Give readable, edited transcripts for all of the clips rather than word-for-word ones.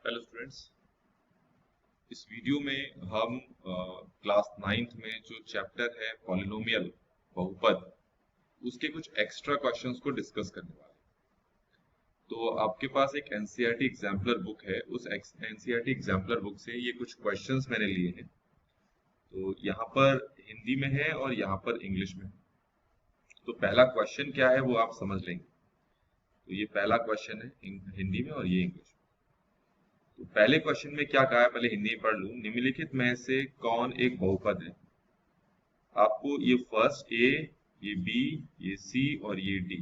Hello students. इस video में हम क्लास 9th में जो चैप्टर है पॉलिनोमियल बहुपद, उसके कुछ एक्स्ट्रा क्वेश्चंस को डिस्कस करने वाले हैं। तो आपके पास एक एनसीईआरटी एग्जाम्पलर बुक है, उस एनसीईआरटी एग्जाम्पलर बुक से ये कुछ क्वेश्चंस मैंने लिए हैं। तो यहाँ पर हिंदी में है और यहाँ पर इंग्लिश में। तो पहला क्वेश्चन क्या है वो आप समझ लेंगे। तो ये पहला क्वेश्चन है हिंदी में और ये इंग्लिश में। तो पहले क्वेश्चन में क्या कहा है, पहले हिंदी में पढ़ लूं। निम्नलिखित में से कौन एक बहुपद है? आपको ये फर्स्ट ए, ये बी, ये सी और ये डी,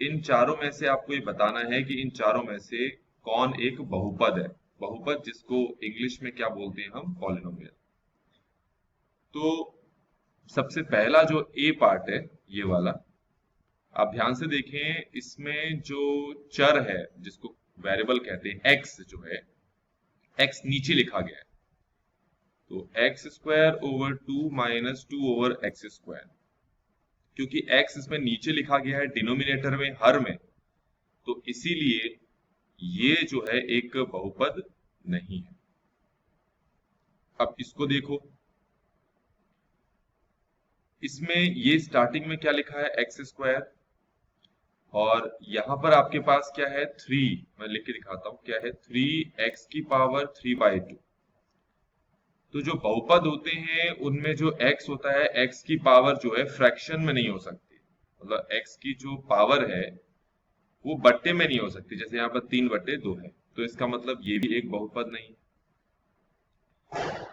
इन चारों में से आपको ये बताना है कि इन चारों में से कौन एक बहुपद है। बहुपद जिसको इंग्लिश में क्या बोलते हैं हम, पॉलिनोमियल। तो सबसे पहला जो ए पार्ट है ये वाला, आप ध्यान से देखें। इसमें जो चर है जिसको वेरिएबल कहते हैं, एक्स जो है, एक्स नीचे लिखा गया है। तो x square over 2 minus 2 over x square, क्योंकि एक्स इसमें नीचे लिखा गया है डिनोमिनेटर में, हर में, तो इसीलिए ये जो है एक बहुपद नहीं है। अब इसको देखो, इसमें ये स्टार्टिंग में क्या लिखा है, एक्स स्क्वायर, और यहां पर आपके पास क्या है, 3। मैं लिख के दिखाता हूं क्या है, 3x की पावर 3/2। तो जो बहुपद होते हैं उनमें जो x होता है, x की पावर जो है फ्रैक्शन में नहीं हो सकती। मतलब x की जो पावर है वो बट्टे में नहीं हो सकती। जैसे यहाँ पर 3/2 है, तो इसका मतलब ये भी एक बहुपद नहीं है।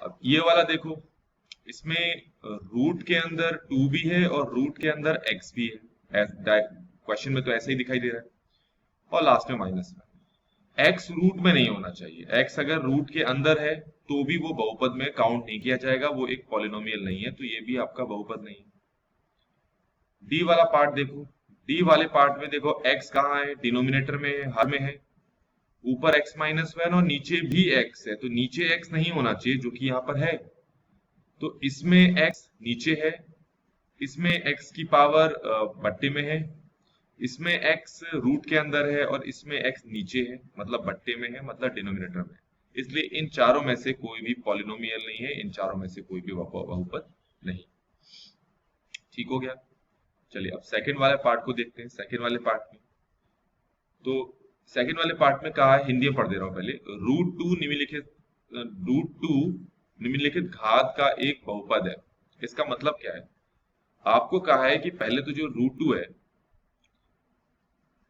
अब ये वाला देखो, इसमें रूट के अंदर 2 भी है और रूट के अंदर x भी है। क्वेश्चन में तो ऐसे ही दिखाई दे रहा है। और लास्ट में माइनस में, x रूट में नहीं होना चाहिए। x अगर रूट के अंदर है तो भी वो बहुपद में काउंट नहीं किया जाएगा, वो एक पॉलिनोमियल नहीं है, तो ये भी आपका बहुपद नहीं है। डी वाला पार्ट देखो, डी वाले पार्ट में देखो x कहाँ है, डिनोमिनेटर में है, हर में है। ऊपर x माइनस 1 और नीचे भी x है, तो नीचे x नहीं होना चाहिए जो कि यहाँ पर है। तो इसमें x नीचे है, इसमें x की पावर बट्टे में है, इसमें x रूट के अंदर है और इसमें x नीचे है, मतलब बट्टे में है, मतलब डिनोमिनेटर में। इसलिए इन चारों में से कोई भी पॉलिनोमियल नहीं है, इन चारों में से कोई भी बहुपद नहीं। ठीक हो गया। चलिए अब सेकंड वाले पार्ट को देखते हैं। सेकंड वाले पार्ट में, तो सेकंड वाले पार्ट में कहा है, हिंदी में पढ़ दे रहा हूं पहले। रूट टू निम्नलिखित घात का एक बहुपद है। इसका मतलब क्या है? आपको कहा है कि पहले तो जो रूट 2 है,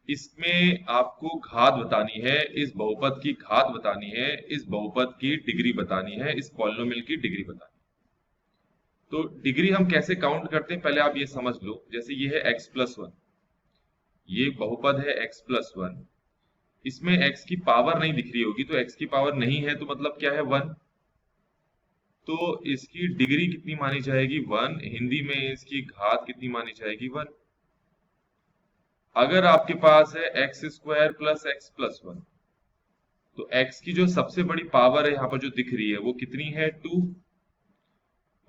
इसमें आपको घात बतानी है, इस बहुपद की घात बतानी है, इस बहुपद की डिग्री बतानी है, इस पॉलिनोमियल की डिग्री बतानी है। तो डिग्री हम कैसे काउंट करते हैं, पहले आप ये समझ लो। जैसे ये है x+1, ये बहुपद है x+1, इसमें x की पावर नहीं दिख रही होगी, तो x की पावर नहीं है तो मतलब क्या है, 1। तो इसकी डिग्री कितनी मानी जाएगी, 1। हिंदी में इसकी घात कितनी मानी जाएगी, 1। अगर आपके पास है x² प्लस x+1, तो x की जो सबसे बड़ी पावर है यहाँ पर जो दिख रही है वो कितनी है, 2।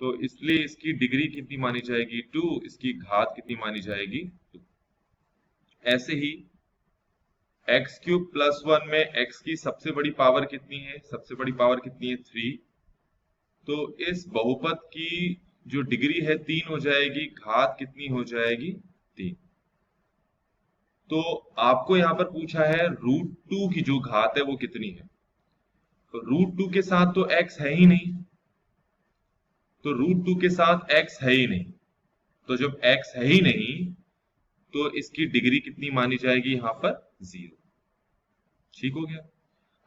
तो इसलिए इसकी डिग्री कितनी मानी जाएगी, 2। इसकी घात कितनी मानी जाएगी, 2। ऐसे ही x³ + 1 में x की सबसे बड़ी पावर कितनी है, सबसे बड़ी पावर कितनी है, 3। तो इस बहुपद की जो डिग्री है 3 हो जाएगी, घात कितनी हो जाएगी, 3। तो आपको यहां पर पूछा है रूट 2 की जो घात है वो कितनी है। तो रूट 2 के साथ तो x है ही नहीं, तो रूट 2 के साथ x है ही नहीं। तो जब x है ही नहीं तो इसकी डिग्री कितनी मानी जाएगी, यहां पर 0। ठीक हो गया।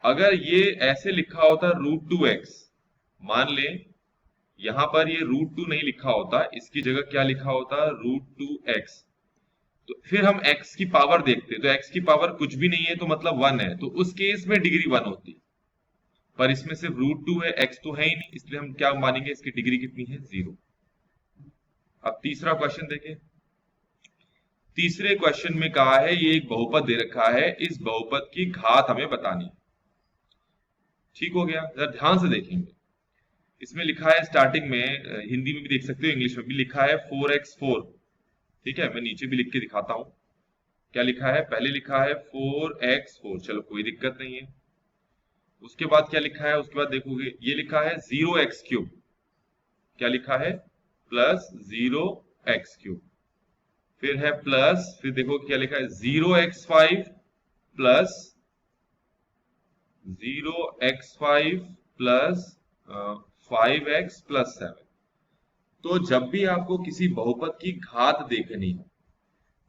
अगर ये ऐसे लिखा होता रूट 2x, मान ले यहां पर ये रूट 2 नहीं लिखा होता, इसकी जगह क्या लिखा होता, रूट 2x, तो फिर हम x की पावर देखते, तो x की पावर कुछ भी नहीं है तो मतलब 1 है, तो उस केस में डिग्री 1 होती। पर इसमें सिर्फ रूट 2 है, x तो है ही नहीं, इसलिए हम क्या मानेंगे, इसकी डिग्री कितनी है, 0। अब तीसरा क्वेश्चन देखें। तीसरे क्वेश्चन में कहा है, ये एक बहुपद दे रखा है, इस बहुपद की घात हमें बतानी है। ठीक हो गया। जरा ध्यान से देखेंगे। इसमें लिखा है स्टार्टिंग में, हिंदी में भी देख सकते हो, इंग्लिश में भी लिखा है 4x4। ठीक है, मैं नीचे भी लिख के दिखाता हूं क्या लिखा है। पहले लिखा है 4x4, चलो कोई दिक्कत नहीं है। उसके बाद क्या लिखा है, उसके बाद देखोगे ये लिखा है 0x3, क्या लिखा है, प्लस 0x3, फिर है प्लस, फिर देखो क्या लिखा है 0x5 plus 0x5 plus 5x plus 7। तो जब भी आपको किसी बहुपद की घात देखनी हो,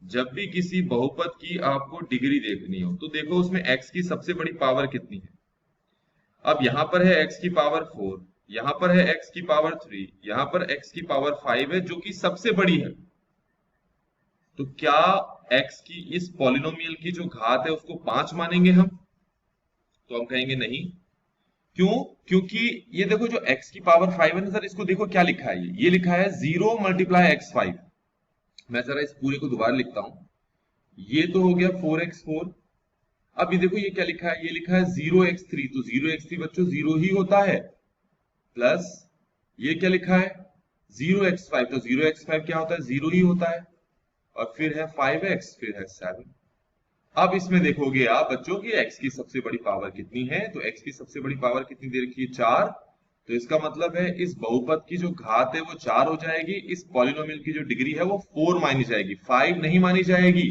जब भी किसी बहुपद की आपको डिग्री देखनी हो, तो देखो उसमें x की सबसे बड़ी पावर कितनी है। अब यहां पर है x की पावर 4, यहां पर है x की पावर 3, यहां पर x की पावर 5 है जो कि सबसे बड़ी है। तो क्या x की इस पॉलिनोमियल की जो घात है उसको 5 मानेंगे हम? तो हम कहेंगे नहीं। क्यों? क्योंकि ये देखो जो x की पावर 5 है ना सर, इसको देखो क्या लिखा है, ये लिखा है 0 मल्टीप्लाई x5। मैं जरा इस पूरे को दोबारा लिखता हूं, ये तो हो गया 4x4। अब ये देखो ये क्या लिखा है, ये लिखा है 0x3, तो 0x3 बच्चों 0 ही होता है, प्लस ये क्या लिखा है 0x5, तो 0x5 क्या होता है, 0 ही होता है, और फिर है 5x, फिर है 7। अब इसमें देखोगे आप बच्चों की x की सबसे बड़ी पावर कितनी है, तो x की सबसे बड़ी पावर कितनी दे रखी है, 4। तो इसका मतलब है इस बहुपद की जो घात है वो 4 हो जाएगी, इस पॉलिनोमियल की जो डिग्री है वो 4 मानी जाएगी, 5 नहीं मानी जाएगी,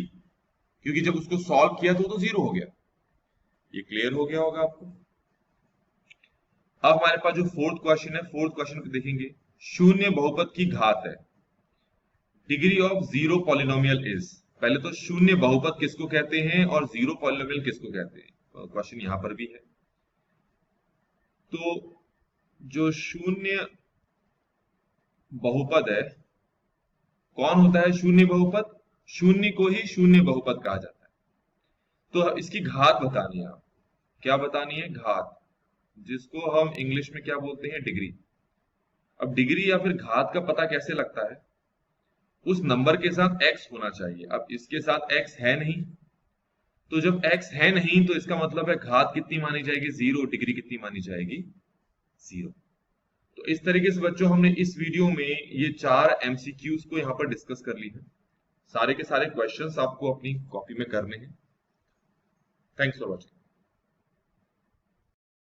क्योंकि जब उसको सॉल्व किया तो 0 हो गया। ये क्लियर हो गया होगा आपको। अब हमारे पास जो फोर्थ क्वेश्चन है, फोर्थ क्वेश्चन को देखेंगे। शून्य बहुपद की घात है, degree of zero polynomial is. पहले तो शून्य बहुपद किसको कहते हैं और जीरो पॉलिनोमियल किसको कहते हैं, क्वेश्चन यहां पर भी है। तो जो शून्य बहुपद है, कौन होता है शून्य बहुपद? शून्य को ही शून्य बहुपद कहा जाता है। तो इसकी घात बतानी है, आप क्या बतानी है, घात, जिसको हम इंग्लिश में क्या बोलते हैं, डिग्री। अब डिग्री या फिर घात का पता कैसे लगता है, उस नंबर के साथ x होना चाहिए। अब इसके साथ x है नहीं, तो जब x है नहीं तो इसका मतलब है घात कितनी मानी जाएगी, 0, डिग्री कितनी मानी जाएगी, 0। तो इस तरीके से बच्चों हमने इस वीडियो में ये 4 MCQs को यहां पर डिस्कस कर ली है। सारे के सारे क्वेश्चंस आपको अपनी कॉपी में करने हैं। Thanks for watching.